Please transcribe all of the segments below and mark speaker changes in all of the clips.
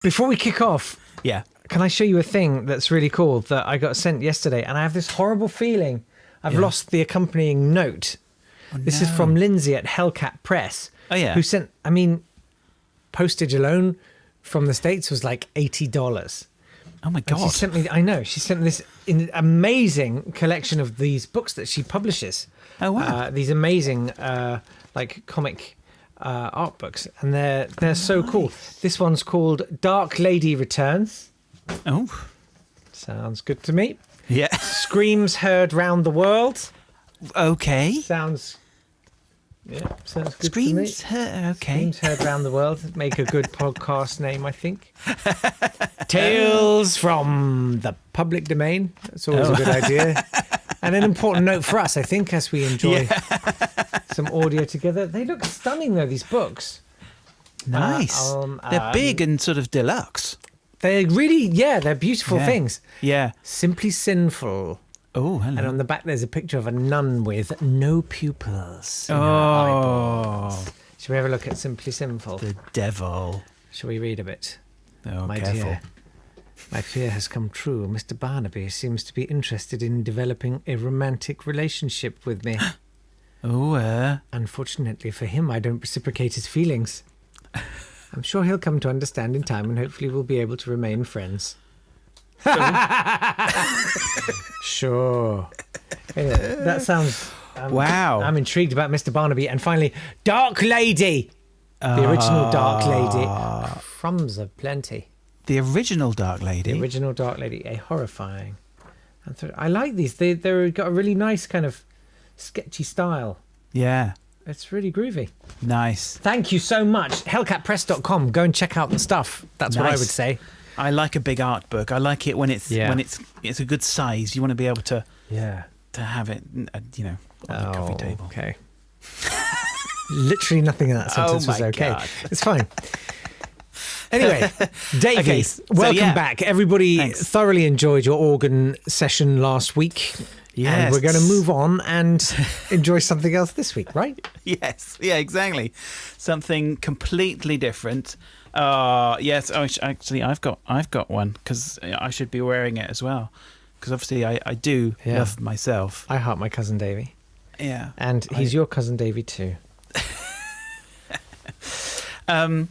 Speaker 1: Before we kick off,
Speaker 2: Yeah.
Speaker 1: can I show you a thing that's really cool that I got sent yesterday? And I have this horrible feeling I've lost the accompanying note. This is from Lindsay at Hellcat Press.
Speaker 2: Oh, yeah.
Speaker 1: Who sent, postage alone from the States was like $80.
Speaker 2: Oh, my God.
Speaker 1: And she sent me, she sent me this amazing collection of these books that she publishes.
Speaker 2: Oh, wow.
Speaker 1: These amazing, comic art books. And they're so cool. This one's called Dark Lady Returns.
Speaker 2: Oh.
Speaker 1: Sounds good to me.
Speaker 2: Yeah.
Speaker 1: Screams Heard Round the World.
Speaker 2: Okay.
Speaker 1: Sounds good
Speaker 2: Screams
Speaker 1: to me.
Speaker 2: okay.
Speaker 1: Screams Heard Round the World. Make a good podcast name, I think. Tales from the Public Domain. That's always a good idea. And an important note for us, I think, as we enjoy some audio together. They look stunning, though, these books.
Speaker 2: Nice. They're big and sort of deluxe.
Speaker 1: They're really, they're beautiful things.
Speaker 2: Yeah.
Speaker 1: Simply Sinful.
Speaker 2: Oh, hello.
Speaker 1: And on the back, there's a picture of a nun with no pupils in her eyeballs. Shall we have a look at Simply Sinful?
Speaker 2: The devil.
Speaker 1: Shall we read a bit?
Speaker 2: Oh,
Speaker 1: My
Speaker 2: careful.
Speaker 1: dear, my fear has come true. Mr. Barnaby seems to be interested in developing a romantic relationship with me.
Speaker 2: Oh,
Speaker 1: Unfortunately for him, I don't reciprocate his feelings. I'm sure he'll come to understand in time, and hopefully we'll be able to remain friends. Sure. Anyway, that sounds...
Speaker 2: wow.
Speaker 1: I'm intrigued about Mr. Barnaby. And finally, Dark Lady. The original Dark Lady. Crumbs of plenty.
Speaker 2: The original Dark Lady.
Speaker 1: The original Dark Lady. A horrifying... I like these. They've got a really nice kind of sketchy style.
Speaker 2: Yeah.
Speaker 1: It's really groovy.
Speaker 2: Nice.
Speaker 1: Thank you so much. Hellcatpress.com. Go and check out the stuff. That's what I would say.
Speaker 2: I like a big art book. I like it when it's a good size. You want to be able to have it, on the coffee table.
Speaker 1: Okay. Literally nothing in that sentence was okay.
Speaker 2: God.
Speaker 1: It's fine. Anyway, Davey,
Speaker 2: Okay, so
Speaker 1: welcome back. Everybody
Speaker 2: Thanks.
Speaker 1: thoroughly enjoyed your organ session last week.
Speaker 2: Yes.
Speaker 1: And we're going to move on and enjoy something else this week, right?
Speaker 2: Yes. Yeah, exactly. Something completely different. Yes. Oh, actually, I've got one because I should be wearing it as well. Because obviously I do love myself.
Speaker 1: I heart my cousin Davey.
Speaker 2: Yeah.
Speaker 1: And he's your cousin Davey too.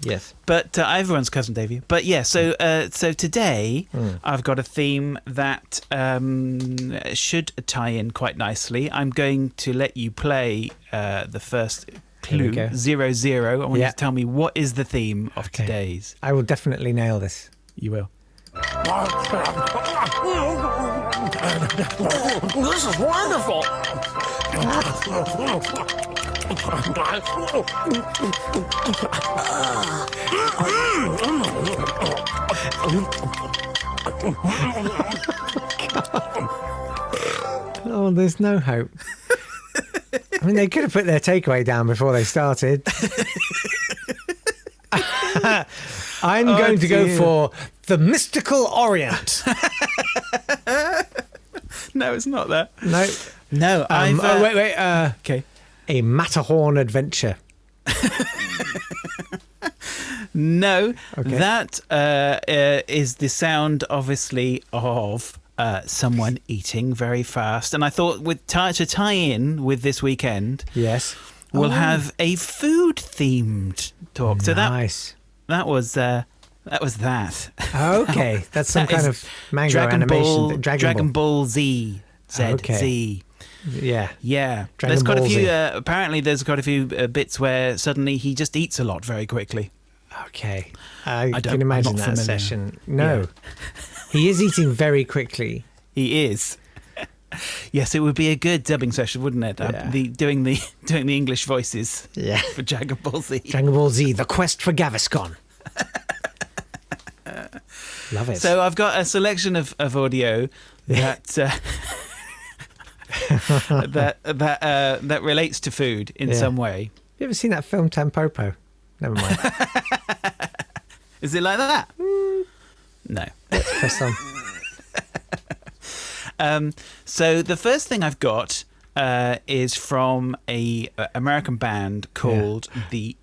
Speaker 1: Yes.
Speaker 2: But everyone's cousin Davey. But yeah, so today I've got a theme that should tie in quite nicely. I'm going to let you play the first clue, 00. I want you to tell me what is the theme of today's.
Speaker 1: I will definitely nail this.
Speaker 2: You will.
Speaker 3: This is wonderful.
Speaker 1: Oh, there's no hope. I mean, they could have put their takeaway down before they started. I'm going to go for the Mystical Orient.
Speaker 2: No, it's not that.
Speaker 1: No.
Speaker 2: No,
Speaker 1: wait.
Speaker 2: okay.
Speaker 1: A Matterhorn adventure.
Speaker 2: No, that is the sound, obviously, of someone eating very fast. And I thought, to tie in with this weekend,
Speaker 1: Yes.
Speaker 2: we'll have a food-themed talk. So
Speaker 1: Nice.
Speaker 2: that was that.
Speaker 1: Okay, that's some
Speaker 2: That
Speaker 1: kind
Speaker 2: is
Speaker 1: of manga animation.
Speaker 2: Dragon Ball Z. Z.
Speaker 1: Yeah.
Speaker 2: Yeah.
Speaker 1: Dragon
Speaker 2: There's quite
Speaker 1: Ball
Speaker 2: a few.
Speaker 1: Z.
Speaker 2: Apparently, there's quite a few bits where suddenly he just eats a lot very quickly.
Speaker 1: Okay. I
Speaker 2: don't-
Speaker 1: can imagine
Speaker 2: I'm not
Speaker 1: that
Speaker 2: familiar.
Speaker 1: session. No. He is eating very quickly.
Speaker 2: He is. Yes, it would be a good dubbing session, wouldn't it?
Speaker 1: Yeah.
Speaker 2: Doing the English voices.
Speaker 1: Yeah.
Speaker 2: For Dragon Ball Z.
Speaker 1: Dragon Ball Z, The Quest for Gaviscon. Love it.
Speaker 2: So I've got a selection of audio that that relates to food in some way.
Speaker 1: You ever seen that film Tampopo? Never mind.
Speaker 2: Is it like that? No.
Speaker 1: Let's press on.
Speaker 2: So the first thing I've got is from a American band called the.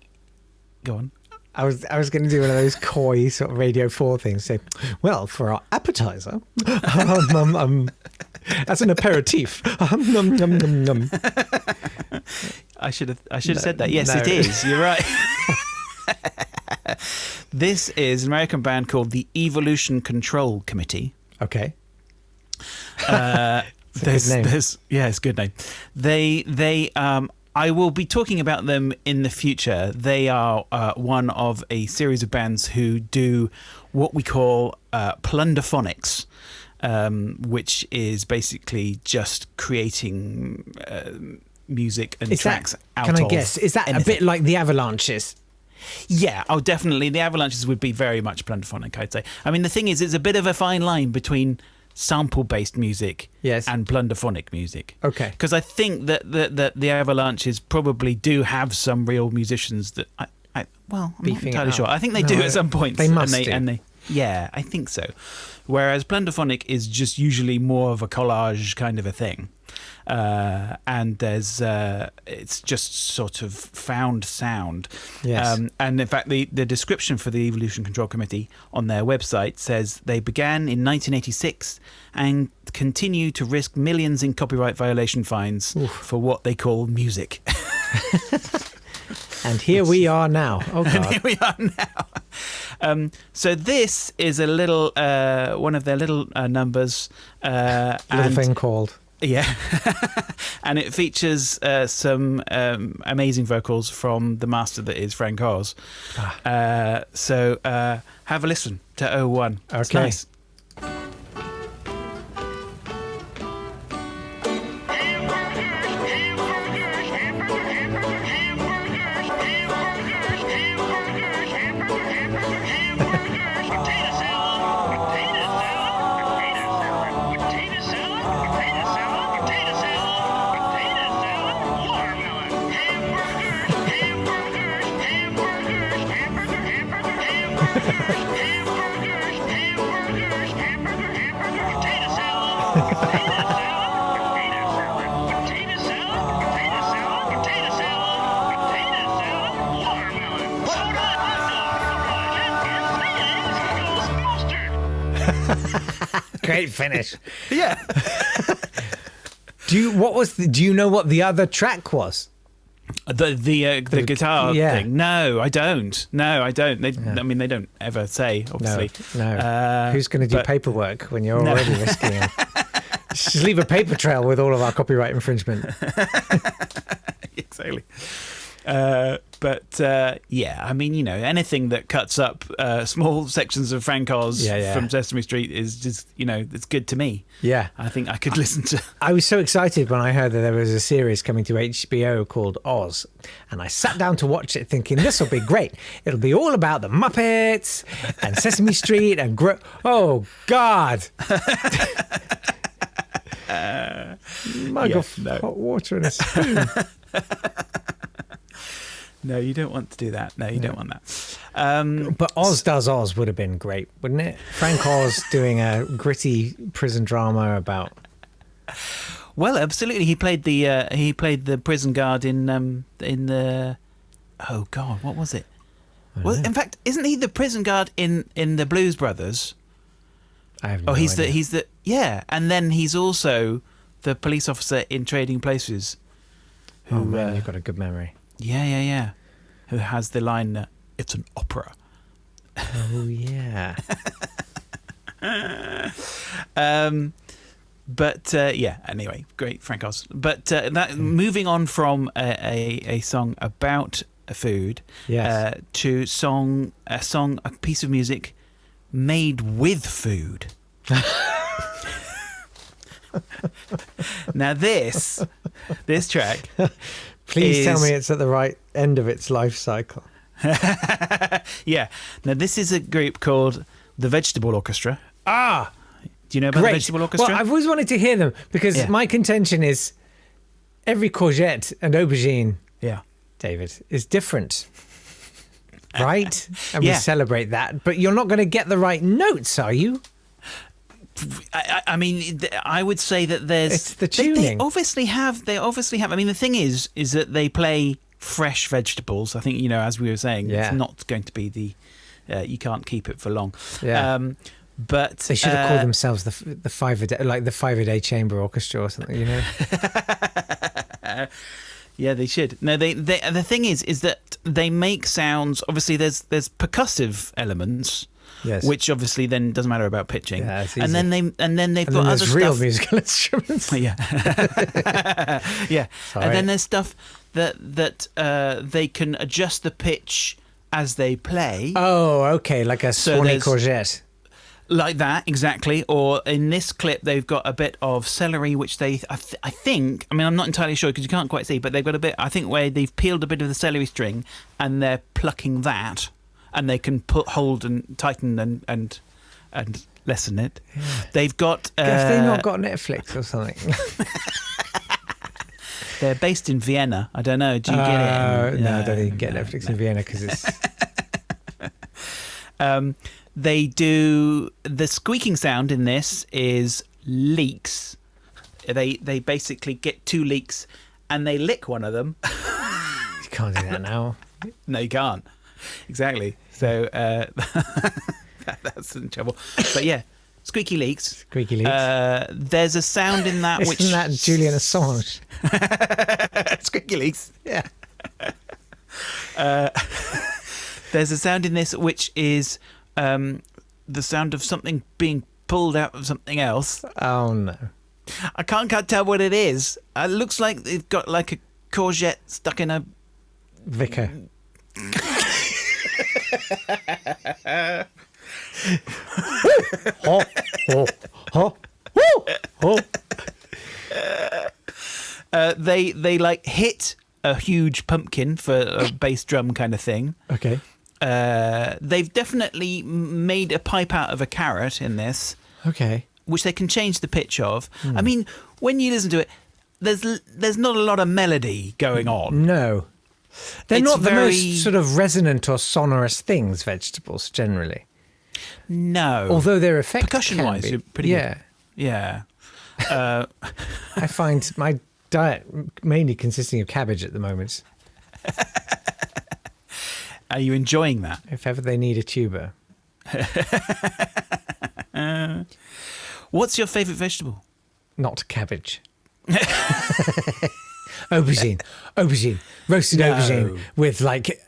Speaker 2: Go on.
Speaker 1: I was going to do one of those coy sort of Radio 4 things. Say, well, for our appetizer, as an aperitif, num, num, num, num.
Speaker 2: I should have said that. Yes, it is. You're right. This is an American band called the Evolution Control Committee.
Speaker 1: Okay.
Speaker 2: It's a good name. They I will be talking about them in the future. They are one of a series of bands who do what we call plunderphonics, which is basically just creating music and tracks out of
Speaker 1: Can I guess? Is that
Speaker 2: anything.
Speaker 1: a bit like the Avalanches?
Speaker 2: Yeah, definitely. The Avalanches would be very much plunderphonic, I'd say. I mean, the thing is, it's a bit of a fine line between sample-based music and plunderphonic music.
Speaker 1: Okay.
Speaker 2: Because I think that the Avalanches probably do have some real musicians that I'm not entirely sure. I think they do at some point.
Speaker 1: They must do.
Speaker 2: Yeah, I think so. Whereas plunderphonic is just usually more of a collage kind of a thing. And there's it's just sort of found sound.
Speaker 1: Yes.
Speaker 2: And in fact, the description for the Evolution Control Committee on their website says they began in 1986 and continue to risk millions in copyright violation fines for what they call music.
Speaker 1: And here we are now. Oh, God.
Speaker 2: And here we are now. So this is a little one of their little numbers.
Speaker 1: Little thing called.
Speaker 2: Yeah. And it features some amazing vocals from the master that is Frank Oz. So have a listen to 01.
Speaker 1: Okay.
Speaker 2: It's nice.
Speaker 1: Great finish.
Speaker 2: Yeah.
Speaker 1: Do you know what the other track was?
Speaker 2: The guitar thing? No, I don't. I mean, they don't ever say, obviously.
Speaker 1: No. Who's going to do paperwork when you're already risking it? Just leave a paper trail with all of our copyright infringement.
Speaker 2: Exactly. But I mean, anything that cuts up small sections of Frank Oz from Sesame Street is just, it's good to me.
Speaker 1: Yeah.
Speaker 2: I think I could listen to.
Speaker 1: I was so excited when I heard that there was a series coming to HBO called Oz. And I sat down to watch it thinking, this will be great. It'll be all about the Muppets and Sesame Street and oh, God. Mug of hot water and a spoon.
Speaker 2: No, you don't want to do that. No, you don't want that.
Speaker 1: But Oz Does Oz would have been great, wouldn't it? Frank Oz doing a gritty prison drama about.
Speaker 2: Well, absolutely. He played the prison guard in the. Oh God, what was it? Well, in fact, isn't he the prison guard in the Blues Brothers?
Speaker 1: I have no idea.
Speaker 2: He's the and then he's also the police officer in Trading Places.
Speaker 1: Oh man, you've got a good memory.
Speaker 2: Yeah. Who has the line, "It's an opera."
Speaker 1: Oh yeah.
Speaker 2: Anyway, great Frank Oz. But moving on from a song about food, to a piece of music made with food. Now this track.
Speaker 1: Please tell me it's at the right end of its life cycle.
Speaker 2: Yeah. Now this is a group called the Vegetable Orchestra.
Speaker 1: Ah,
Speaker 2: do you know about the Vegetable Orchestra?
Speaker 1: Well, I've always wanted to hear them because my contention is every courgette and aubergine, David, is different. Right? And we celebrate that. But you're not going to get the right notes, are you?
Speaker 2: I mean, I would say that there's.
Speaker 1: It's the tuning.
Speaker 2: They obviously have. I mean, the thing is that they play fresh vegetables. I think, as we were saying,
Speaker 1: Yeah.
Speaker 2: it's not going to be you can't keep it for long.
Speaker 1: Yeah.
Speaker 2: But
Speaker 1: They should have called themselves the 5 a day, like the 5 a day chamber orchestra or something,
Speaker 2: Yeah, they should. No, they the thing is that they make sounds. Obviously, there's percussive elements,
Speaker 1: Yes.
Speaker 2: which obviously then doesn't matter about pitching.
Speaker 1: Yeah, it's
Speaker 2: and
Speaker 1: easy.
Speaker 2: then they've
Speaker 1: and
Speaker 2: got
Speaker 1: then
Speaker 2: other
Speaker 1: there's real
Speaker 2: stuff.
Speaker 1: musical instruments.
Speaker 2: Yeah, yeah.
Speaker 1: Sorry.
Speaker 2: And then there's stuff that they can adjust the pitch as they play.
Speaker 1: Oh, okay, like a
Speaker 2: So
Speaker 1: Swanee
Speaker 2: there's-
Speaker 1: courgette.
Speaker 2: Like that, exactly. Or in this clip, they've got a bit of celery, which I think, I'm not entirely sure because you can't quite see, but they've got a bit, I think, where they've peeled a bit of the celery string and they're plucking that, and they can hold and tighten and lessen it. Yeah. They've got...
Speaker 1: Have they not got Netflix or something?
Speaker 2: They're based in Vienna. I don't know. Do you get it?
Speaker 1: No, I don't even get Netflix in Vienna because it's...
Speaker 2: They do the squeaking sound in this is leeks. They basically get 2 leeks and they lick one of them.
Speaker 1: You can't do that now.
Speaker 2: No, you can't. Exactly. So that's in trouble. But yeah, squeaky leeks.
Speaker 1: Squeaky leeks.
Speaker 2: There's a sound in that which
Speaker 1: Isn't that Julian Assange?
Speaker 2: squeaky leeks.
Speaker 1: Yeah.
Speaker 2: There's a sound in this which is the sound of something being pulled out of something else.
Speaker 1: Oh, no.
Speaker 2: I can't tell what it is. It looks like they've got like a courgette stuck in a...
Speaker 1: Vicar. Oh, oh, oh, oh, oh.
Speaker 2: They like hit a huge pumpkin for a bass drum kind of thing.
Speaker 1: Okay.
Speaker 2: They've definitely made a pipe out of a carrot in this,
Speaker 1: Okay.
Speaker 2: which they can change the pitch of. I mean, when you listen to it, there's not a lot of melody going on.
Speaker 1: No. They're
Speaker 2: It's
Speaker 1: not the
Speaker 2: very-
Speaker 1: most sort of resonant or sonorous things, vegetables, generally.
Speaker 2: No.
Speaker 1: Although their effects
Speaker 2: Percussion-wise,
Speaker 1: can be.
Speaker 2: you're pretty
Speaker 1: Yeah.
Speaker 2: good. Yeah.
Speaker 1: I find my diet mainly consisting of cabbage at the moment.
Speaker 2: Are you enjoying that?
Speaker 1: If ever they need a tuber.
Speaker 2: What's your favourite vegetable?
Speaker 1: Not cabbage. Aubergine. Roasted
Speaker 2: No.
Speaker 1: aubergine with like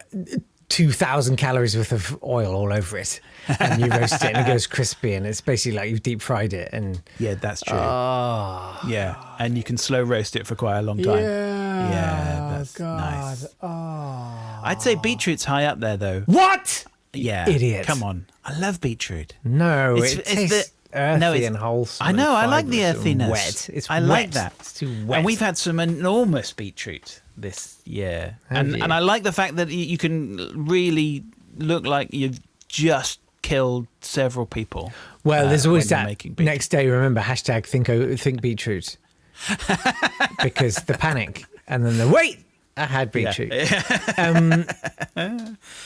Speaker 1: 2,000 calories worth of oil all over it. And you roast it and it goes crispy and it's basically like you've deep fried it. And
Speaker 2: Yeah, that's true.
Speaker 1: oh,
Speaker 2: Yeah, and you can slow roast it for quite a long time.
Speaker 1: yeah,
Speaker 2: that's nice.
Speaker 1: Oh.
Speaker 2: I'd say beetroot's high up there, though.
Speaker 1: What?
Speaker 2: Yeah,
Speaker 1: idiot.
Speaker 2: Come on, I love beetroot.
Speaker 1: No,
Speaker 2: It's-
Speaker 1: it
Speaker 2: it's
Speaker 1: tastes earthy
Speaker 2: no, it's-
Speaker 1: and wholesome.
Speaker 2: I know,
Speaker 1: and
Speaker 2: I like the
Speaker 1: fibrous and
Speaker 2: earthiness.
Speaker 1: Wet. It's
Speaker 2: I
Speaker 1: wet.
Speaker 2: like that.
Speaker 1: It's too wet.
Speaker 2: And we've had some enormous beetroot this year,
Speaker 1: Have
Speaker 2: and
Speaker 1: you?
Speaker 2: I like the fact that you can really look like you've just killed several people.
Speaker 1: Well, there's always
Speaker 2: when you're
Speaker 1: that
Speaker 2: making beetroot.
Speaker 1: next day. Remember hashtag think beetroot because the panic and then the wait. I had beetroot.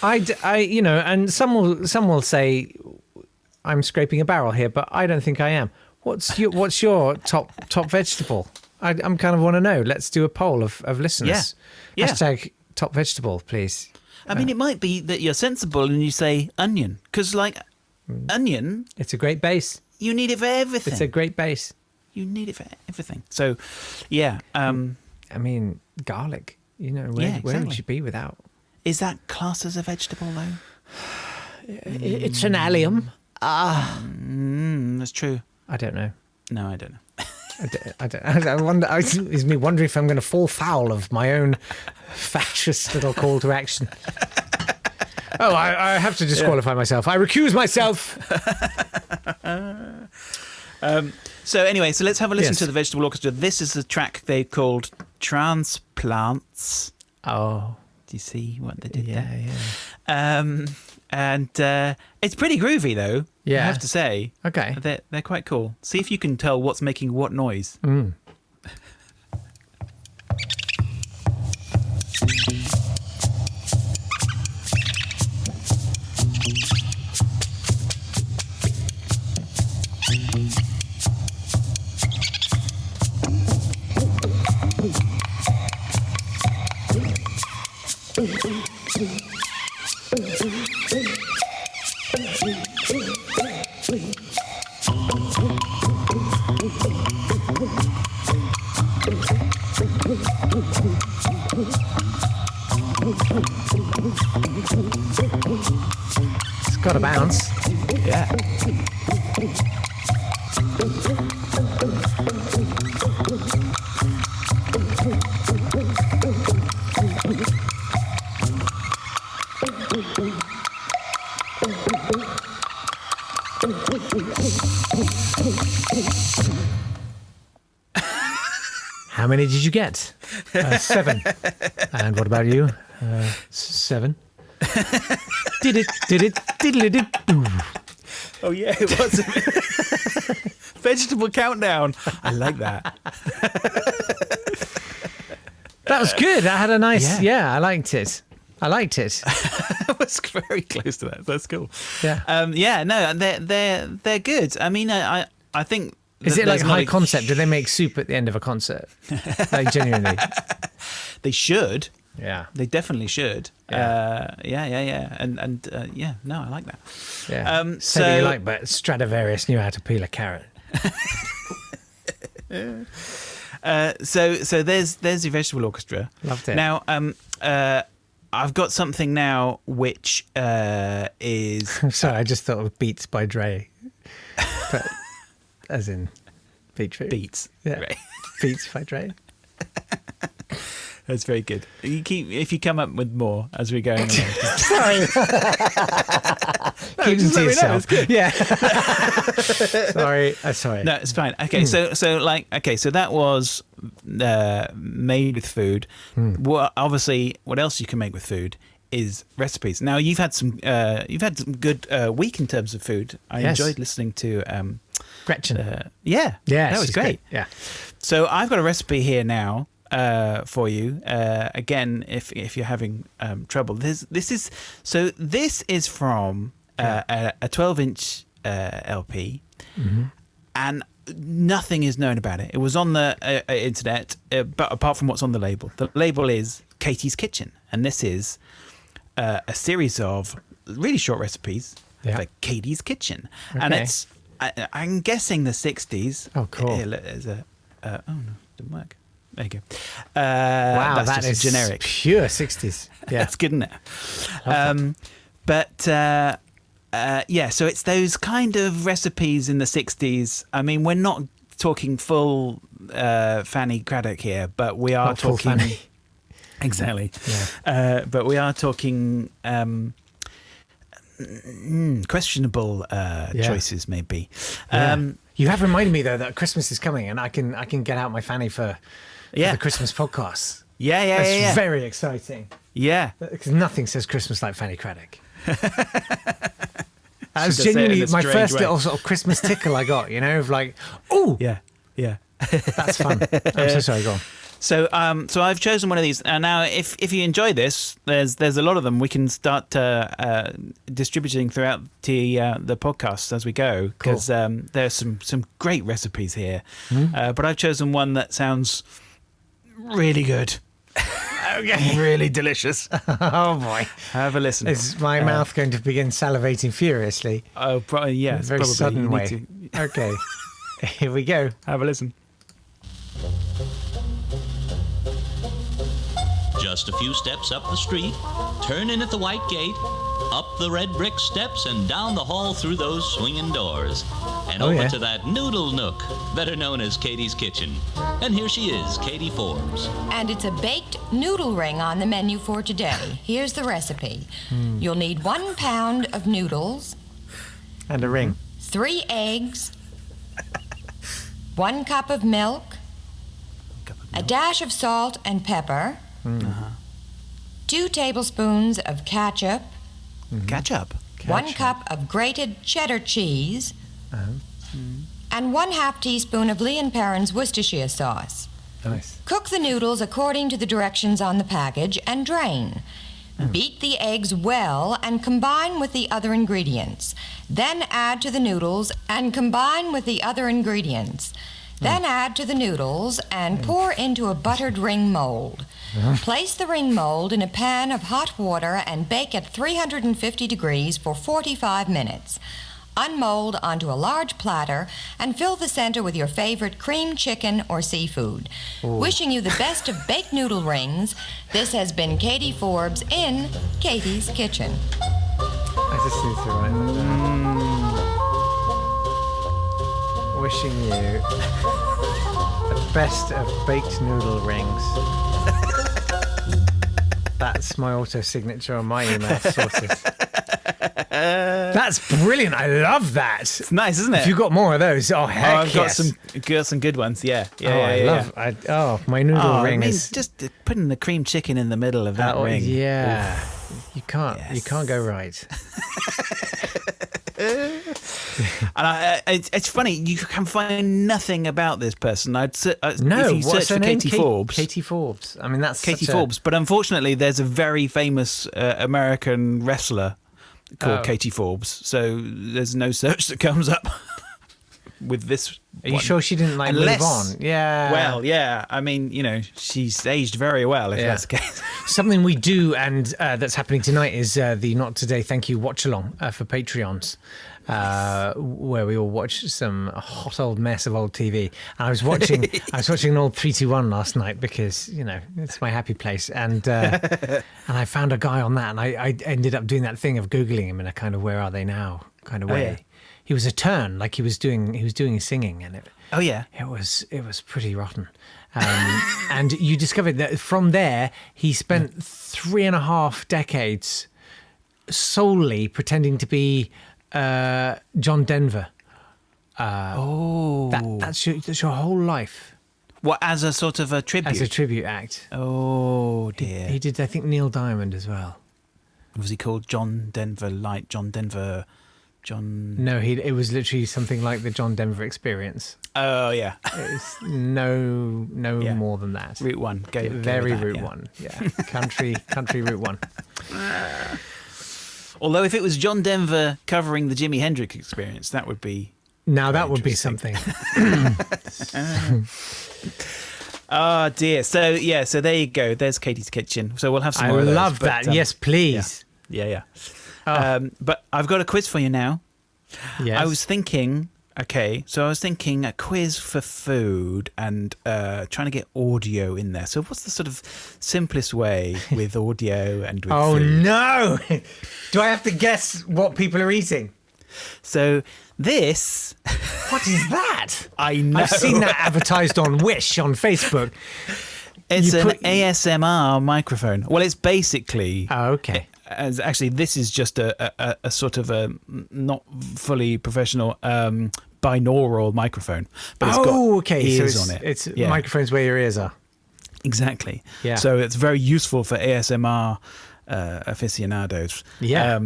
Speaker 1: And some will say I'm scraping a barrel here, but I don't think I am. What's your top vegetable? I'm kind of want to know. Let's do a poll of listeners.
Speaker 2: Yeah.
Speaker 1: Hashtag top vegetable, please.
Speaker 2: I mean, it might be that you're sensible and you say onion, because onion,
Speaker 1: It's a great base.
Speaker 2: you need it for everything.
Speaker 1: It's a great base.
Speaker 2: You need it for everything. So, yeah.
Speaker 1: I mean, garlic. Where would
Speaker 2: exactly.
Speaker 1: you be without?
Speaker 2: Is that classed as a vegetable, though?
Speaker 1: It's an allium.
Speaker 2: That's true.
Speaker 1: I don't know.
Speaker 2: No, I don't know.
Speaker 1: I wonder. Is me wondering if I'm going to fall foul of my own fascist little call to action. Oh, I have to disqualify myself. I recuse myself.
Speaker 2: So anyway, let's have a listen
Speaker 1: Yes.
Speaker 2: to the Vegetable Orchestra. This is the track they called Transplants.
Speaker 1: Oh,
Speaker 2: Do you see what they did
Speaker 1: yeah,
Speaker 2: there?
Speaker 1: yeah.
Speaker 2: And it's pretty groovy, though.
Speaker 1: Yeah.
Speaker 2: I have to say.
Speaker 1: Okay.
Speaker 2: They're quite cool. See if you can tell what's making what noise.
Speaker 1: got a bounce.
Speaker 2: Yeah.
Speaker 1: How many did you get? 7. And what about you? 7. Did it.
Speaker 2: Oh yeah, it was. Vegetable countdown. I like that.
Speaker 1: That was good. I had a nice.
Speaker 2: Yeah.
Speaker 1: Yeah, I liked it.
Speaker 2: I was very close to that. That's cool.
Speaker 1: Yeah.
Speaker 2: Yeah. No, they're good. I mean, I think.
Speaker 1: Is it like
Speaker 2: there's not
Speaker 1: high
Speaker 2: a-
Speaker 1: concept? Do they make soup at the end of a concert? Like genuinely?
Speaker 2: They should.
Speaker 1: Yeah.
Speaker 2: They definitely should.
Speaker 1: Yeah.
Speaker 2: Yeah. And yeah. No, I like that.
Speaker 1: Yeah. Say what you like, but Stradivarius knew how to peel a carrot.
Speaker 2: So there's the vegetable orchestra.
Speaker 1: Loved it.
Speaker 2: Now, I've got something now which is
Speaker 1: Sorry, I just thought of Beats by Dre. But as in beetroot.
Speaker 2: Beats.
Speaker 1: Yeah.
Speaker 2: Right.
Speaker 1: Beats by Dre.
Speaker 2: That's very good. If you come up with more as we're going along.
Speaker 1: Sorry. Keep them
Speaker 2: just
Speaker 1: to
Speaker 2: let me know,
Speaker 1: yourself.
Speaker 2: it's good.
Speaker 1: Yeah. Sorry.
Speaker 2: No, it's fine. Okay, so that was made with food. Well, obviously, what else you can make with food is recipes. Now you've had some good week in terms of food. I
Speaker 1: Yes.
Speaker 2: enjoyed listening to
Speaker 1: Gretchen.
Speaker 2: yeah, that was
Speaker 1: she's
Speaker 2: great.
Speaker 1: Yeah.
Speaker 2: So I've got a recipe here now for you. Again, if you're having trouble, this is from a 12-inch LP, and nothing is known about it. It was on the internet, but apart from what's on the label is Katie's Kitchen, and this is a series of really short recipes for Katie's Kitchen, and
Speaker 1: Okay.
Speaker 2: it's I'm guessing the 60s.
Speaker 1: Oh, cool.
Speaker 2: Here, there's a oh no, didn't work. There you go.
Speaker 1: Wow,
Speaker 2: that's
Speaker 1: that
Speaker 2: just
Speaker 1: is
Speaker 2: generic.
Speaker 1: pure 60s. Yeah.
Speaker 2: That's good, isn't it? Yeah, so it's those kind of recipes in the 60s. I mean, we're not talking full Fanny Craddock here, but we are
Speaker 1: Not full
Speaker 2: talking...
Speaker 1: Fanny.
Speaker 2: Exactly. Yeah. But we are talking questionable choices, maybe.
Speaker 1: You have reminded me though that Christmas is coming, and I can get out my fanny for the Christmas podcast.
Speaker 2: Yeah.
Speaker 1: It's very exciting.
Speaker 2: Yeah.
Speaker 1: Because nothing says Christmas like Fanny Craddock. That was
Speaker 2: Should I say it in
Speaker 1: genuinely
Speaker 2: a
Speaker 1: my
Speaker 2: strange
Speaker 1: first
Speaker 2: way?
Speaker 1: little sort of Christmas tickle I got. Of like, oh,
Speaker 2: Yeah.
Speaker 1: that's fun. I'm so sorry. Go on.
Speaker 2: So I've chosen one of these. Now, if you enjoy this, there's a lot of them. We can start distributing throughout the podcast as we go, because there's some great recipes here. But I've chosen one that sounds really good. Okay. Really delicious.
Speaker 1: Oh boy.
Speaker 2: Have a listen.
Speaker 1: Is my mouth going to begin salivating furiously?
Speaker 2: Oh, probably, yeah.
Speaker 1: In a very
Speaker 2: probably.
Speaker 1: sudden
Speaker 2: You
Speaker 1: way.
Speaker 2: need
Speaker 1: Okay. Here we go.
Speaker 2: to have a listen.
Speaker 4: Just a few steps up the street, turn in at the white gate, up the red brick steps and down the hall through those swinging doors, and over to that noodle nook, better known as Katie's Kitchen. And here she is, Katie Forbes.
Speaker 5: And it's a baked noodle ring on the menu for today. Here's the recipe. You'll need 1 pound of noodles,
Speaker 1: And a ring.
Speaker 5: 3 eggs, 1 cup of milk, a dash of salt and pepper, 2 tablespoons of ketchup,
Speaker 2: Ketchup.
Speaker 5: 1 cup of grated cheddar cheese, and 1/2 teaspoon of Lee & Perrins Worcestershire sauce.
Speaker 1: Nice.
Speaker 5: Cook the noodles according to the directions on the package and drain. Beat the eggs well and combine with the other ingredients. Then add to the noodles and combine with the other ingredients. Then add to the noodles and pour into a buttered ring mold. Place the ring mold in a pan of hot water and bake at 350 degrees for 45 minutes. Unmold onto a large platter and fill the center with your favorite cream chicken or seafood. Wishing you the best of baked noodle rings, this has been Katie Forbes in Katie's Kitchen.
Speaker 1: I just need to write that down. Wishing you the best of baked noodle rings. That's my auto signature on my email sorted. That's brilliant. I love that.
Speaker 2: It's nice, isn't it?
Speaker 1: If you've got more of those, heck
Speaker 2: I've got some good ones. Yeah.
Speaker 1: My noodle ring is
Speaker 2: just putting the cream chicken in the middle of that ring.
Speaker 1: Yeah. You can't go right.
Speaker 2: And it's funny, you can find nothing about this person. If you
Speaker 1: what's
Speaker 2: search
Speaker 1: her
Speaker 2: for
Speaker 1: name?
Speaker 2: Katie Forbes.
Speaker 1: Katie Forbes. I mean, that's
Speaker 2: Katie Forbes. But unfortunately, there's a very famous American wrestler called Katie Forbes. So there's no search that comes up with this.
Speaker 1: Are you sure she didn't move on? Yeah.
Speaker 2: Well, yeah. I mean, she's aged very well, if that's the case.
Speaker 1: Something we do, and that's happening tonight, is the Not Today Thank You watch along for Patreons. Where we all watch some hot old mess of old TV. And I was watching an old 321 last night because it's my happy place, and I found a guy on that, and I ended up doing that thing of googling him in a kind of where are they now kind of way. Yeah. He was a turn, like he was doing his singing, and it was pretty rotten. And you discovered that from there he spent 3.5 decades solely pretending to be John Denver. That's your whole life.
Speaker 2: What, as a sort of a tribute?
Speaker 1: As a tribute act.
Speaker 2: Oh dear.
Speaker 1: He did, I think, Neil Diamond as well.
Speaker 2: Was he called John Denver? Like John Denver?
Speaker 1: No, it was literally something like the John Denver Experience. Oh yeah. It's no more than that.
Speaker 2: Route 1.
Speaker 1: Very Route 1. Yeah. Country Route 1.
Speaker 2: Although if it was John Denver covering the Jimi Hendrix Experience, that would be
Speaker 1: that would be something.
Speaker 2: Oh dear. So there you go. There's Katie's Kitchen. So we'll have some more of those.
Speaker 1: I love that. Yes, please.
Speaker 2: Yeah. But I've got a quiz for you now.
Speaker 1: Yes.
Speaker 2: I was thinking a quiz for food and trying to get audio in there. So what's the sort of simplest way with audio and with food?
Speaker 1: Oh no! Do I have to guess what people are eating?
Speaker 2: So this...
Speaker 1: What is that?
Speaker 2: I know.
Speaker 1: I've seen that advertised on Wish on Facebook.
Speaker 2: It's an ASMR microphone. Well, it's basically...
Speaker 1: Oh, okay.
Speaker 2: Actually, this is just a sort of a not fully professional binaural microphone, but it's got ears on it.
Speaker 1: It's microphones where your ears are.
Speaker 2: Exactly.
Speaker 1: Yeah.
Speaker 2: So it's very useful for ASMR aficionados.
Speaker 1: Yeah.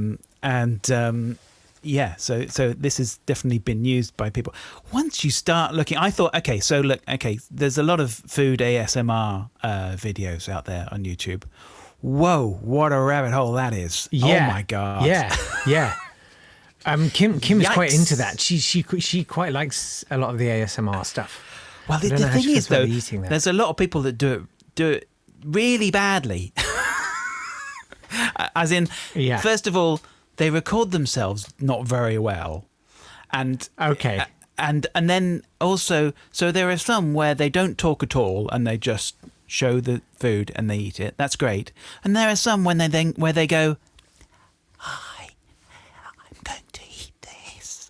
Speaker 2: So this has definitely been used by people. Once you start looking, I thought, there's a lot of food ASMR videos out there on YouTube. Whoa, what a rabbit hole that is.
Speaker 1: Yeah.
Speaker 2: Oh my God.
Speaker 1: Yeah. Kim is quite into that. She quite likes a lot of the ASMR stuff.
Speaker 2: Well, the thing is, though, there's a lot of people that do it really badly. As in, first of all, they record themselves not very well. And then also, so there are some where they don't talk at all and they just show the food and they eat it. That's great. And there are some where they go, "Hi, I'm going to eat this,"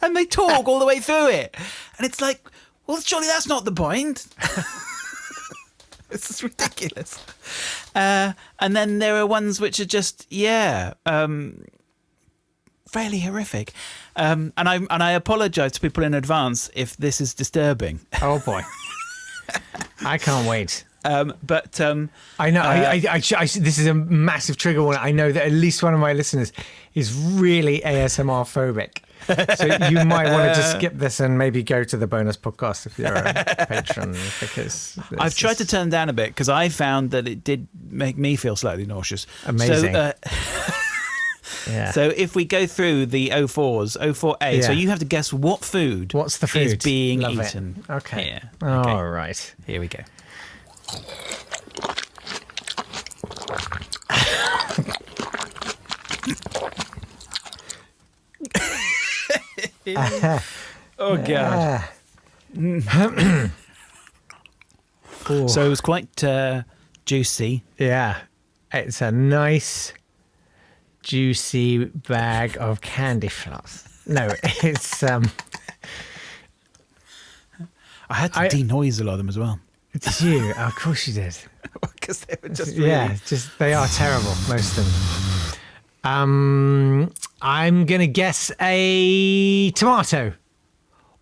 Speaker 2: and they talk all the way through it. And it's like, well, surely that's not the point. This is ridiculous. And then there are ones which are just fairly horrific. And I apologise to people in advance if this is disturbing.
Speaker 1: Oh boy. I can't wait.
Speaker 2: I
Speaker 1: know. This is a massive trigger warning. I know that at least one of my listeners is really ASMR phobic. So you might want to just skip this and maybe go to the bonus podcast if you're a patron, because
Speaker 2: I've tried to turn down a bit because I found that it did make me feel slightly nauseous.
Speaker 1: Amazing.
Speaker 2: So,
Speaker 1: yeah.
Speaker 2: So if we go through the 04s, 04A, so you have to guess what food.
Speaker 1: What's the food
Speaker 2: is being
Speaker 1: Love
Speaker 2: eaten.
Speaker 1: It. Okay.
Speaker 2: Yeah.
Speaker 1: Okay. All right.
Speaker 2: Here we go. Oh God. So it was quite juicy.
Speaker 1: Yeah. It's a nice, juicy bag of candy floss. No, it's
Speaker 2: I had to denoise a lot of them as well.
Speaker 1: Did you? Oh, of course you did.
Speaker 2: Because they were just really...
Speaker 1: they are terrible, most of them. I'm gonna guess a tomato.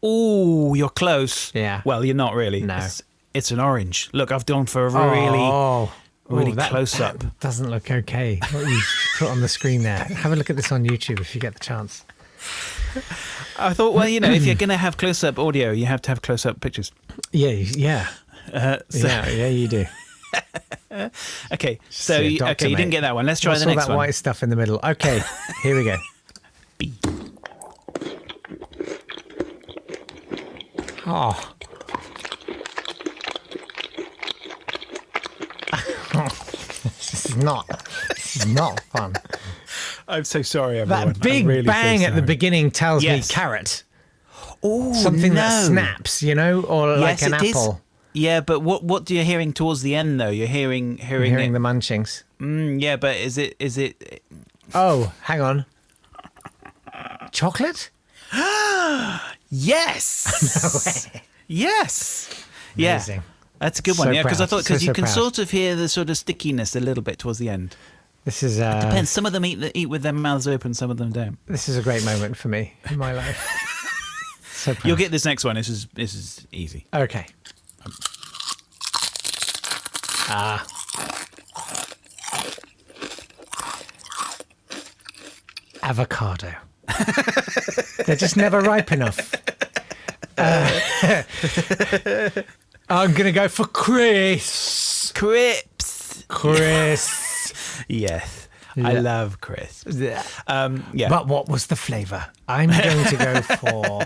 Speaker 2: Oh, you're close.
Speaker 1: Yeah.
Speaker 2: Well, you're not really.
Speaker 1: No.
Speaker 2: It's an orange. Look, I've gone for a really
Speaker 1: that,
Speaker 2: close up.
Speaker 1: That doesn't look okay. What you put on the screen there. Have a look at this on YouTube if you get the chance.
Speaker 2: I thought, well, if you're going to have close-up audio, you have to have close-up pictures.
Speaker 1: Yeah.
Speaker 2: So,
Speaker 1: yeah, you do.
Speaker 2: Okay, so you didn't get that one. Let's try the next
Speaker 1: that
Speaker 2: one.
Speaker 1: white stuff in the middle. Okay, here we go.
Speaker 2: B.
Speaker 1: Oh. This is not fun.
Speaker 2: I'm so sorry, everyone.
Speaker 1: That big
Speaker 2: really
Speaker 1: bang at the beginning tells me
Speaker 2: Yes.
Speaker 1: carrot.
Speaker 2: Oh,
Speaker 1: Something that snaps, or like an apple.
Speaker 2: Yeah, but what do you hearing towards the end though? You're hearing
Speaker 1: The munchings.
Speaker 2: Yeah, but is it?
Speaker 1: Oh, hang on. Chocolate?
Speaker 2: Yes.
Speaker 1: No way.
Speaker 2: Yes.
Speaker 1: Amazing.
Speaker 2: Yeah. That's a good one.
Speaker 1: So
Speaker 2: Yeah, because I
Speaker 1: proud.
Speaker 2: thought you
Speaker 1: So
Speaker 2: can
Speaker 1: proud.
Speaker 2: sort of hear the sort of stickiness a little bit towards the end.
Speaker 1: This is
Speaker 2: Depends. Some of them eat with their mouths open. Some of them don't.
Speaker 1: This is a great moment for me in my life. So proud.
Speaker 2: You'll get this next one. This is easy.
Speaker 1: Okay. Avocado. They're just never ripe enough. I'm going to go for crisps. Crisps.
Speaker 2: Yes. I love crisps.
Speaker 1: Yeah.
Speaker 2: Yeah.
Speaker 1: But what was the flavour? I'm going to go for...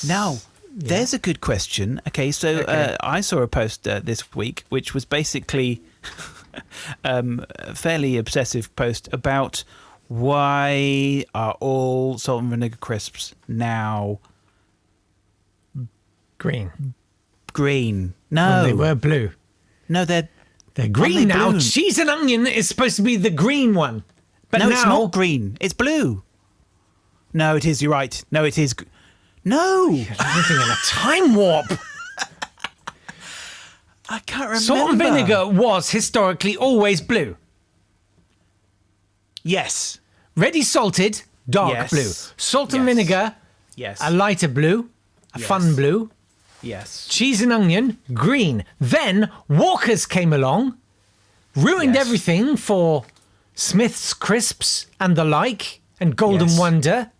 Speaker 2: Now, there's a good question. Okay, so I saw a post this week, which was basically a fairly obsessive post about why are all salt and vinegar crisps now
Speaker 1: green.
Speaker 2: No,
Speaker 1: Well, they were blue.
Speaker 2: No, they're
Speaker 1: green
Speaker 2: they
Speaker 1: now.
Speaker 2: blue?
Speaker 1: Cheese and onion is supposed to be the green one. But
Speaker 2: no,
Speaker 1: now...
Speaker 2: it's not green. It's blue. No, it is. You're right. No, it is. No,
Speaker 1: You're living in a time warp.
Speaker 2: I can't remember.
Speaker 1: Salt and vinegar was historically always blue.
Speaker 2: Yes.
Speaker 1: Ready salted, dark
Speaker 2: Yes.
Speaker 1: blue. Salt and
Speaker 2: Yes.
Speaker 1: vinegar,
Speaker 2: Yes.
Speaker 1: a lighter blue, a
Speaker 2: Yes.
Speaker 1: fun blue.
Speaker 2: Yes.
Speaker 1: Cheese and onion, green. Then Walker's came along, ruined
Speaker 2: Yes.
Speaker 1: everything for Smith's Crisps and the like, and Golden
Speaker 2: Yes.
Speaker 1: Wonder,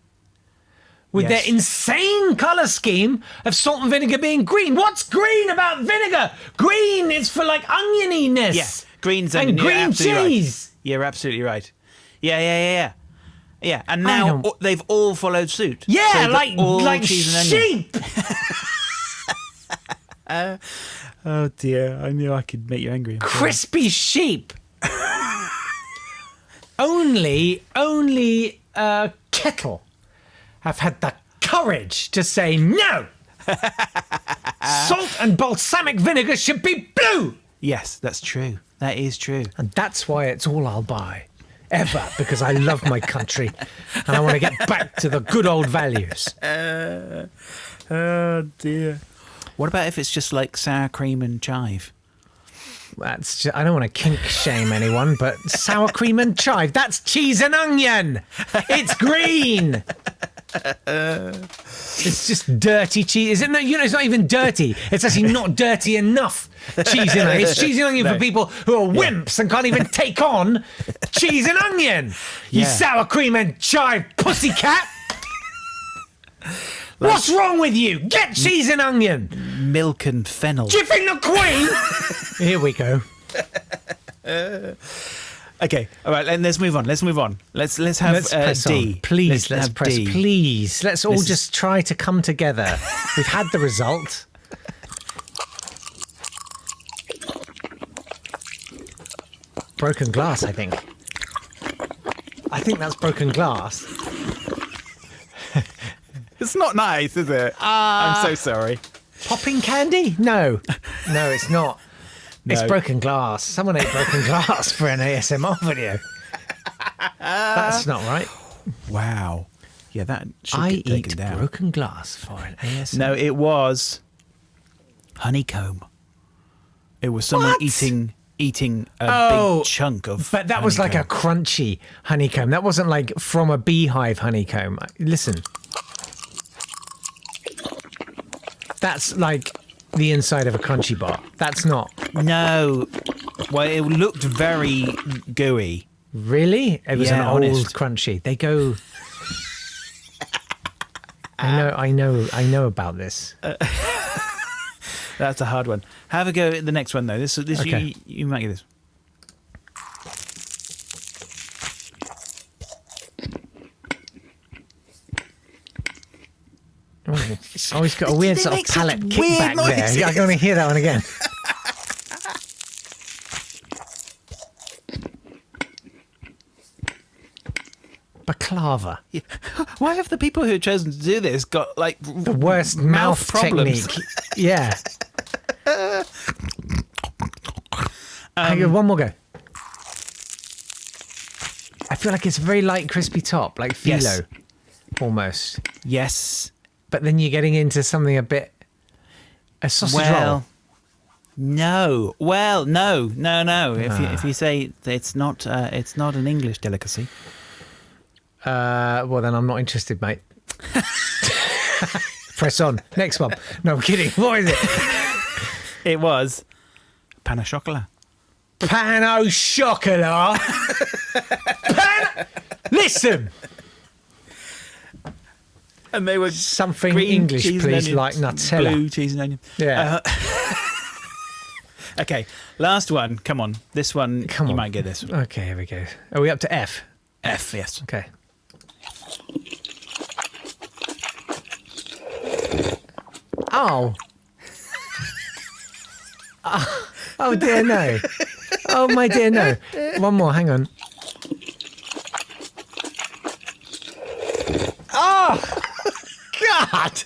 Speaker 1: with
Speaker 2: Yes.
Speaker 1: their insane colour scheme of salt and vinegar being green. What's green about vinegar? Green is for like onioniness.
Speaker 2: Yes. Green's
Speaker 1: and
Speaker 2: onion. You're
Speaker 1: green
Speaker 2: absolutely
Speaker 1: cheese.
Speaker 2: Right. You're absolutely right. Yeah. Yeah, and
Speaker 1: I
Speaker 2: now
Speaker 1: don't-
Speaker 2: they've all followed suit.
Speaker 1: Yeah,
Speaker 2: So they're
Speaker 1: like
Speaker 2: all cheese and onion.
Speaker 1: sheep.
Speaker 2: Oh dear, I knew I could make you angry.
Speaker 1: Crispy sheep. only Kettle have had the courage to say no. Salt and balsamic vinegar should be blue.
Speaker 2: Yes, that's true. That is true.
Speaker 1: And that's why it's all I'll buy. Ever, because I love my country and I want to get back to the good old values.
Speaker 2: Oh dear. What about if it's just like sour cream and chive?
Speaker 1: That's just, I don't want to kink shame anyone, but sour cream and chive, that's cheese and onion. It's green. It's just dirty cheese. Is it? No, it's not even dirty. It's actually not dirty enough. Cheese and onion. It's cheese and onion for people who are wimps and can't even take on cheese and onion. You
Speaker 2: Yeah.
Speaker 1: sour cream and chive pussycat. What's wrong with you? Get cheese and onion.
Speaker 2: Milk and fennel.
Speaker 1: Do you think the Queen? Here we go.
Speaker 2: Okay, all right, let's move on. Let's have
Speaker 1: Let's press
Speaker 2: D.
Speaker 1: on. Please, let's
Speaker 2: have
Speaker 1: press.
Speaker 2: D.
Speaker 1: Please, let's all
Speaker 2: This is-
Speaker 1: just try to come together. We've had the result. Broken glass, I think. I think that's broken glass.
Speaker 2: It's not nice, is it? I'm so sorry.
Speaker 1: Popping candy? No. No, it's not. It's broken glass. Someone ate broken glass for an ASMR video. That's not right.
Speaker 2: Wow. Yeah, that should
Speaker 1: I
Speaker 2: get taken
Speaker 1: eat
Speaker 2: down.
Speaker 1: broken glass for an ASMR.
Speaker 2: No, it was honeycomb. It was someone
Speaker 1: What?
Speaker 2: eating a big chunk of
Speaker 1: But that was like a crunchy honeycomb. That wasn't like from a beehive honeycomb. Listen. That's like the inside of a crunchy bar. That's not.
Speaker 2: No. Well, it looked very gooey.
Speaker 1: Really? It was
Speaker 2: Yeah,
Speaker 1: an old
Speaker 2: honest.
Speaker 1: crunchy. They go. I know about this.
Speaker 2: That's a hard one. Have a go at the next one though. This
Speaker 1: Okay.
Speaker 2: you might get this.
Speaker 1: Oh, he's got a weird
Speaker 2: They
Speaker 1: sort of
Speaker 2: make such
Speaker 1: palate
Speaker 2: weird
Speaker 1: kickback there.
Speaker 2: noises.
Speaker 1: Yeah, I'm going to hear that one again. Baklava.
Speaker 2: Yeah. Why have the people who have chosen to do this got like
Speaker 1: The worst mouth
Speaker 2: problems?
Speaker 1: technique. Yeah. Hang on, one more go. I feel like it's a very light, crispy top, like phyllo,
Speaker 2: Yes.
Speaker 1: almost.
Speaker 2: Yes.
Speaker 1: But then you're getting into something a bit... A sausage roll.
Speaker 2: No. Well, no. If you say it's not an English delicacy.
Speaker 1: Well, then I'm not interested, mate. Press on. Next one. No, I'm kidding. What is it?
Speaker 2: It was pain au chocolat.
Speaker 1: Pan au chocolat. Listen.
Speaker 2: And they were
Speaker 1: Something
Speaker 2: green
Speaker 1: English,
Speaker 2: cheese and
Speaker 1: please,
Speaker 2: onion,
Speaker 1: like Nutella.
Speaker 2: blue cheese and onion.
Speaker 1: Yeah.
Speaker 2: Okay, last one. Come on, this one.
Speaker 1: Come
Speaker 2: you
Speaker 1: on.
Speaker 2: might get this.
Speaker 1: Okay, here we go. Are we up to F?
Speaker 2: F. Yes.
Speaker 1: Okay. Oh. Oh dear, no. Oh my dear, no. One more, hang on. Oh! God!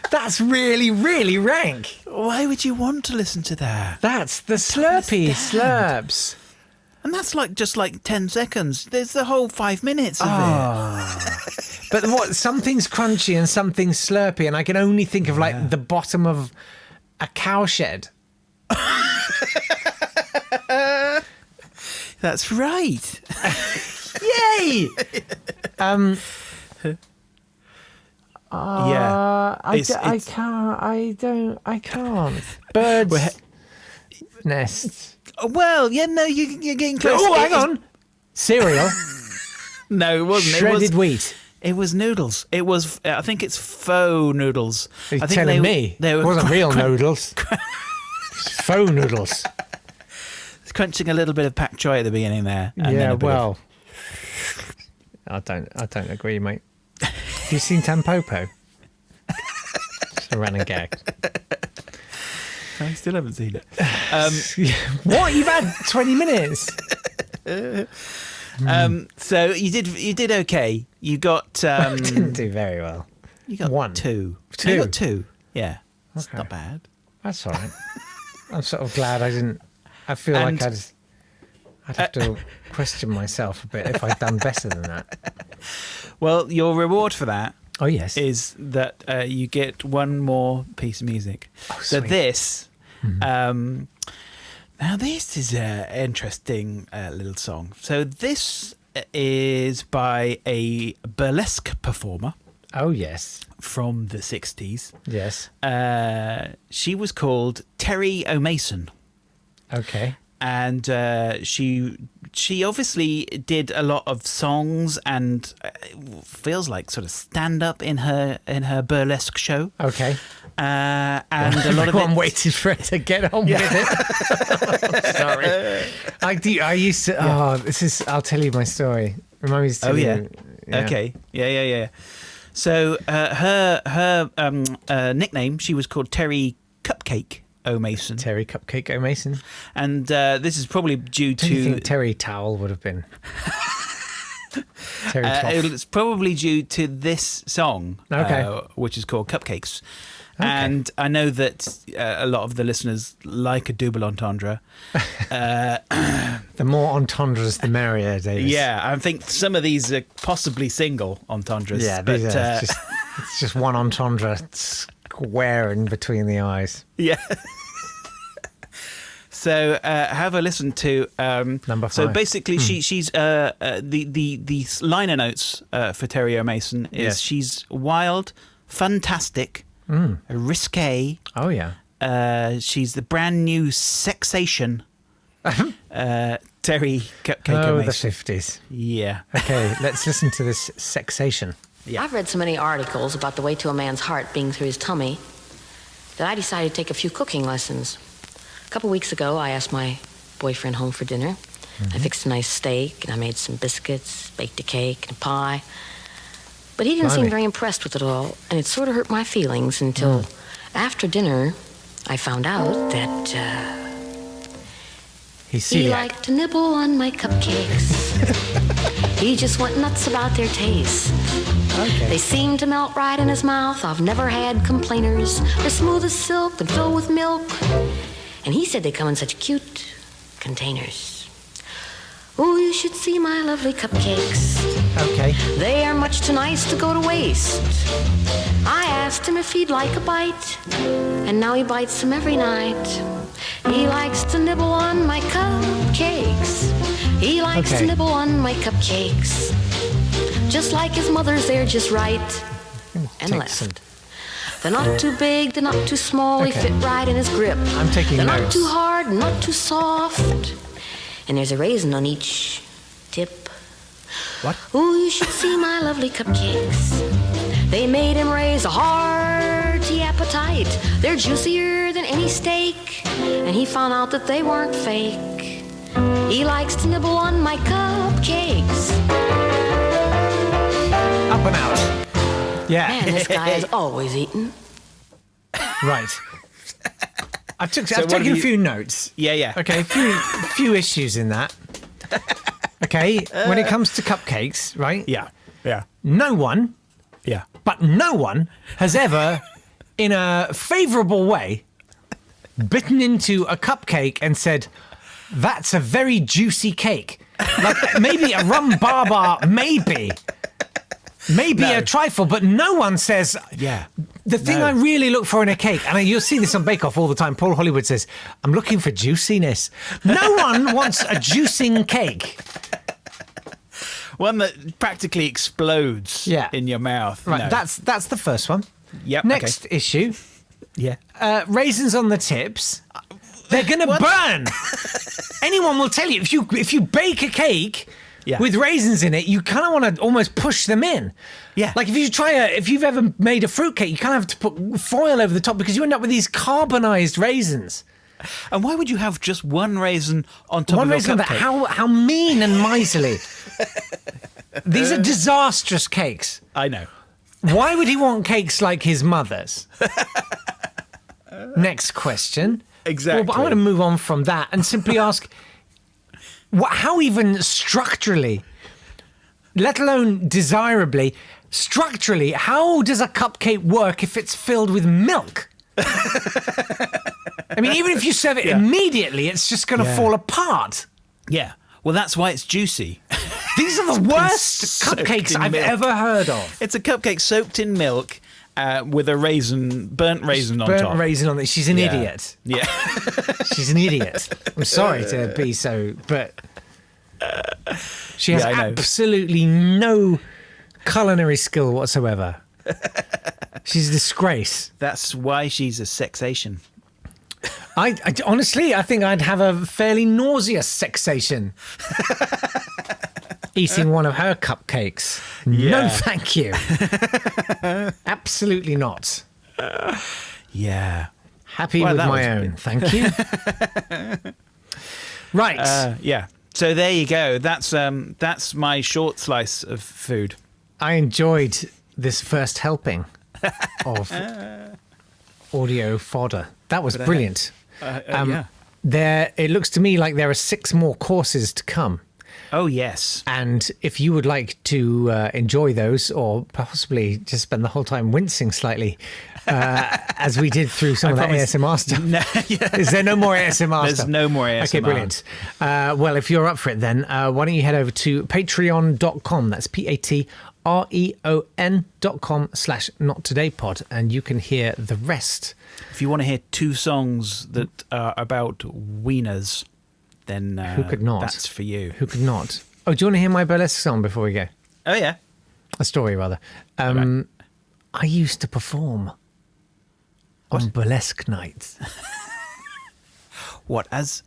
Speaker 1: That's really, really rank.
Speaker 2: Why would you want to listen to that?
Speaker 1: That's the Slurpee
Speaker 2: understand.
Speaker 1: slurps.
Speaker 2: And that's like just like 10 seconds. There's the whole 5 minutes of it.
Speaker 1: But what? Something's crunchy and something's slurpy, and I can only think of like the bottom of a cow shed.
Speaker 2: That's right.
Speaker 1: Yay!
Speaker 2: Yeah.
Speaker 1: I can't. Birds. Nests.
Speaker 2: Well, yeah, no, you're getting close.
Speaker 1: Oh, hang on. Cereal.
Speaker 2: No, it wasn't.
Speaker 1: Shredded wheat.
Speaker 2: It was noodles. It was. I think it's faux noodles.
Speaker 1: Are you
Speaker 2: I think
Speaker 1: telling me?
Speaker 2: they were
Speaker 1: It wasn't real noodles. Faux noodles.
Speaker 2: crunching a little bit of pak choi at the beginning there. And then
Speaker 1: Yeah,
Speaker 2: a bit
Speaker 1: well, I don't agree, mate. Have you seen Tampopo? It's a running gag.
Speaker 2: I still haven't seen it.
Speaker 1: What? You've had 20 minutes.
Speaker 2: So you did okay. You got
Speaker 1: Didn't do very well.
Speaker 2: you got
Speaker 1: One.
Speaker 2: two.
Speaker 1: Two.
Speaker 2: You got two. Yeah, that's
Speaker 1: Okay.
Speaker 2: not bad.
Speaker 1: That's all right. I'm sort of glad I didn't. I feel like
Speaker 2: And-
Speaker 1: I'd have to question myself a bit if I'd done better than that.
Speaker 2: Well, your reward for that
Speaker 1: Oh, yes.
Speaker 2: is that you get one more piece of music. So
Speaker 1: sweet.
Speaker 2: this, now this is an interesting little song. So this is by a burlesque performer
Speaker 1: Oh, yes.
Speaker 2: from the 60s.
Speaker 1: Yes.
Speaker 2: She was called Terry O'Mason.
Speaker 1: Okay.
Speaker 2: And she obviously did a lot of songs and feels like sort of stand up in her burlesque show.
Speaker 1: Okay.
Speaker 2: And a lot of
Speaker 1: Everyone
Speaker 2: it.
Speaker 1: waited for it to get on with it. Sorry. I used to. Oh, this is. I'll tell you my story. Remind me to tell
Speaker 2: Oh yeah.
Speaker 1: you. Yeah.
Speaker 2: Okay. Yeah. So her nickname, she was called Terry Cupcake O'Mason,
Speaker 1: Terry Cupcake O'Mason.
Speaker 2: and this is probably due
Speaker 1: Do you
Speaker 2: to.
Speaker 1: think Terry Towel would have been? Terry Cloth.
Speaker 2: It's probably due to this song,
Speaker 1: Okay.
Speaker 2: which is called Cupcakes. And I know that a lot of the listeners like a double entendre.
Speaker 1: The more entendres, the merrier, Davis.
Speaker 2: Yeah, I think some of these are possibly single entendres.
Speaker 1: Yeah,
Speaker 2: but
Speaker 1: these are it's just one entendre square in between the eyes.
Speaker 2: yeah. So have a listen to
Speaker 1: Number 5.
Speaker 2: So basically, she's the liner notes for Terry O'Mason is
Speaker 1: Yes.
Speaker 2: she's wild, fantastic, risque.
Speaker 1: Oh, yeah.
Speaker 2: She's the brand new sexation. Terry Cupcake
Speaker 1: Oh, the
Speaker 2: O'Mason.
Speaker 1: 50s.
Speaker 2: Yeah.
Speaker 1: Okay, let's listen to this sexation.
Speaker 2: Yeah.
Speaker 6: I've read so many articles about the way to a man's heart being through his tummy that I decided to take a few cooking lessons. A couple weeks ago, I asked my boyfriend home for dinner. I fixed a nice steak, and I made some biscuits, baked a cake and a pie. But he didn't seem
Speaker 1: Blimey.
Speaker 6: very impressed with it all, and it sort of hurt my feelings until after dinner, I found out that
Speaker 1: He's
Speaker 6: he
Speaker 1: celiac.
Speaker 6: liked to nibble on my cupcakes. He just went nuts about their taste.
Speaker 1: Okay.
Speaker 6: They seem to melt right in his mouth. I've never had complainers. They're smooth as silk and filled with milk. And he said they come in such cute containers. Oh, you should see my lovely cupcakes.
Speaker 1: Okay.
Speaker 6: They are much too nice to go to waste. I asked him if he'd like a bite, and now he bites them every night. He likes to nibble on my cupcakes. He likes
Speaker 1: Okay.
Speaker 6: to nibble on my cupcakes. Just like his mother's, they're just right and
Speaker 1: Take
Speaker 6: left.
Speaker 1: some-
Speaker 6: They're not too big, they're not too small, they
Speaker 1: Okay.
Speaker 6: fit right in his grip.
Speaker 1: I'm taking
Speaker 6: They're not
Speaker 1: notes.
Speaker 6: too hard, not too soft. And there's a raisin on each tip.
Speaker 2: What?
Speaker 6: Ooh, you should see my lovely cupcakes. They made him raise a hearty appetite. They're juicier than any steak. And he found out that they weren't fake. He likes to nibble on my cupcakes.
Speaker 1: Up and out. Yeah.
Speaker 6: Man, this guy is always eating.
Speaker 1: Right. I've
Speaker 2: what
Speaker 1: taken
Speaker 2: have
Speaker 1: a
Speaker 2: you-
Speaker 1: few notes.
Speaker 2: Yeah.
Speaker 1: Okay, a few issues in that. Okay, when it comes to cupcakes, right?
Speaker 2: Yeah.
Speaker 1: No one, but no one has ever, in a favourable way, bitten into a cupcake and said, "That's a very juicy cake." Like maybe a rum barbar, maybe
Speaker 2: No.
Speaker 1: a trifle, but no one says.
Speaker 2: Yeah.
Speaker 1: The thing
Speaker 2: No.
Speaker 1: I really look for in a cake, and you'll see this on Bake Off all the time, Paul Hollywood says, "I'm looking for juiciness." No one wants a juicing cake.
Speaker 2: One that practically explodes in your mouth.
Speaker 1: Right,
Speaker 2: No.
Speaker 1: that's the first one.
Speaker 2: Yep,
Speaker 1: Next issue,
Speaker 2: Yeah.
Speaker 1: raisins on the tips. They're gonna burn. Anyone will tell you if you bake a cake with raisins in it, you kind of want to almost push them in.
Speaker 2: Yeah.
Speaker 1: Like if you've ever made a fruit cake, you kind of have to put foil over the top because you end up with these carbonized raisins.
Speaker 2: And why would you have just one raisin on top
Speaker 1: One
Speaker 2: of your
Speaker 1: raisin, but
Speaker 2: cupcake?
Speaker 1: how mean and miserly. These are disastrous cakes.
Speaker 2: I know.
Speaker 1: Why would he want cakes like his mother's? Next question.
Speaker 2: Exactly.
Speaker 1: Well, but I want to move on from that and simply ask, how even structurally, let alone desirably, structurally, how does a cupcake work if it's filled with milk? I mean, even if you serve it immediately, it's just going to fall apart.
Speaker 2: Yeah. Well, that's why it's juicy.
Speaker 1: These are the worst
Speaker 2: soaked
Speaker 1: cupcakes
Speaker 2: in
Speaker 1: I've
Speaker 2: milk.
Speaker 1: ever heard of.
Speaker 2: It's a cupcake soaked in milk with a burnt raisin on top.
Speaker 1: Burnt raisin on it. She's an idiot.
Speaker 2: Yeah.
Speaker 1: She's an idiot. I'm sorry to be so, but she has
Speaker 2: Yeah, I know.
Speaker 1: absolutely no culinary skill whatsoever. She's a disgrace.
Speaker 2: That's why she's a sexation.
Speaker 1: I honestly, I think I'd have a fairly nauseous sexation eating one of her cupcakes. No,
Speaker 2: Yeah.
Speaker 1: thank you. Absolutely not.
Speaker 2: Yeah.
Speaker 1: Happy
Speaker 2: Well,
Speaker 1: with
Speaker 2: that
Speaker 1: my
Speaker 2: was
Speaker 1: own.
Speaker 2: good.
Speaker 1: Thank you. Right.
Speaker 2: Yeah. So there you go. That's my short slice of food.
Speaker 1: I enjoyed this first helping of audio fodder. That was brilliant.
Speaker 2: Yeah.
Speaker 1: It looks to me like there are 6 more courses to come.
Speaker 2: Oh, yes.
Speaker 1: And if you would like to enjoy those, or possibly just spend the whole time wincing slightly, as we did through some of that ASMR stuff.
Speaker 2: No, yeah.
Speaker 1: Is there no more ASMR
Speaker 2: There's
Speaker 1: stuff?
Speaker 2: no more ASMR.
Speaker 1: Okay, brilliant. Well, if you're up for it then, why don't you head over to patreon.com. That's patreon.com/nottodaypod, and you can hear the rest.
Speaker 2: If you want to hear 2 songs that are about wieners, then
Speaker 1: Who could not?
Speaker 2: That's for you.
Speaker 1: Who could not? Oh, do you want to hear my burlesque song before we go?
Speaker 2: Oh, yeah.
Speaker 1: A story, rather.
Speaker 2: Right.
Speaker 1: I used to perform on burlesque nights.
Speaker 2: What, as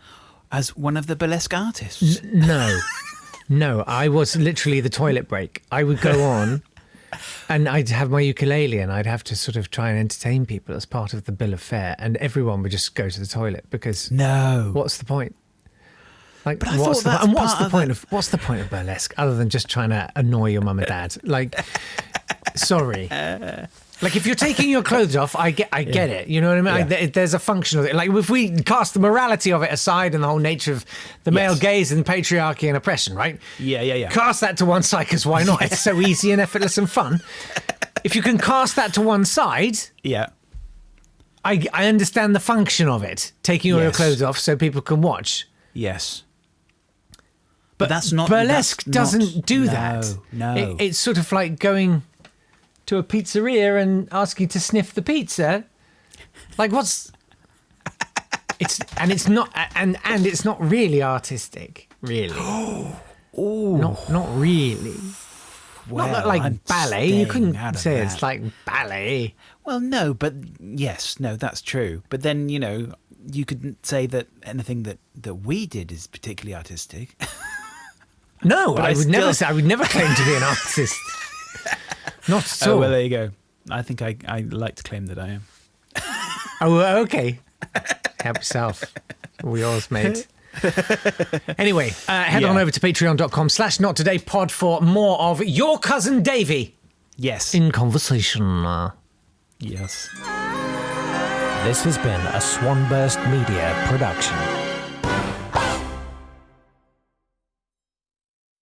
Speaker 2: one of the burlesque artists?
Speaker 1: No, I was literally the toilet break. I would go on and I'd have my ukulele and I'd have to sort of try and entertain people as part of the bill of fare, and everyone would just go to the toilet because
Speaker 2: No.
Speaker 1: what's the point? Like,
Speaker 2: But I
Speaker 1: what's
Speaker 2: thought
Speaker 1: the,
Speaker 2: that's
Speaker 1: what's
Speaker 2: part
Speaker 1: the
Speaker 2: of
Speaker 1: point
Speaker 2: it.
Speaker 1: what's the point of burlesque other than just trying to annoy your mum and dad? Like, sorry. Like, if you're taking your clothes off, I get it. You know what I mean?
Speaker 2: Yeah.
Speaker 1: There's a function of it. Like, if we cast the morality of it aside and the whole nature of the male
Speaker 2: Yes.
Speaker 1: gaze and patriarchy and oppression, right?
Speaker 2: Yeah.
Speaker 1: Cast that to one side, because why not? It's so easy and effortless and fun. If you can cast that to one side,
Speaker 2: Yeah.
Speaker 1: I understand the function of it. Taking all your
Speaker 2: Yes.
Speaker 1: clothes off so people can watch.
Speaker 2: Yes. But that's not...
Speaker 1: Burlesque
Speaker 2: that's not-
Speaker 1: doesn't do that.
Speaker 2: No.
Speaker 1: It's sort of like going to a pizzeria and asking to sniff the pizza. Like, what's... It's not really artistic, really. Not really.
Speaker 2: Well,
Speaker 1: not like
Speaker 2: I'm
Speaker 1: ballet. You
Speaker 2: staying
Speaker 1: couldn't
Speaker 2: out of
Speaker 1: say
Speaker 2: that.
Speaker 1: it's like ballet.
Speaker 2: Well, no, but yes, no, that's true. But then, you couldn't say that anything that we did is particularly artistic.
Speaker 1: No,
Speaker 2: But
Speaker 1: I would
Speaker 2: still-
Speaker 1: never say. I would never claim to be an artist. Not at all.
Speaker 2: Oh, well, there you go. I think I like to claim that I am.
Speaker 1: Oh, okay. Help yourself. All yours, mate. Anyway, head on over to patreon.com/nottodaypod for more of your cousin Davey
Speaker 2: Yes.
Speaker 1: in conversation.
Speaker 2: Yes.
Speaker 7: This has been a Swanburst Media production.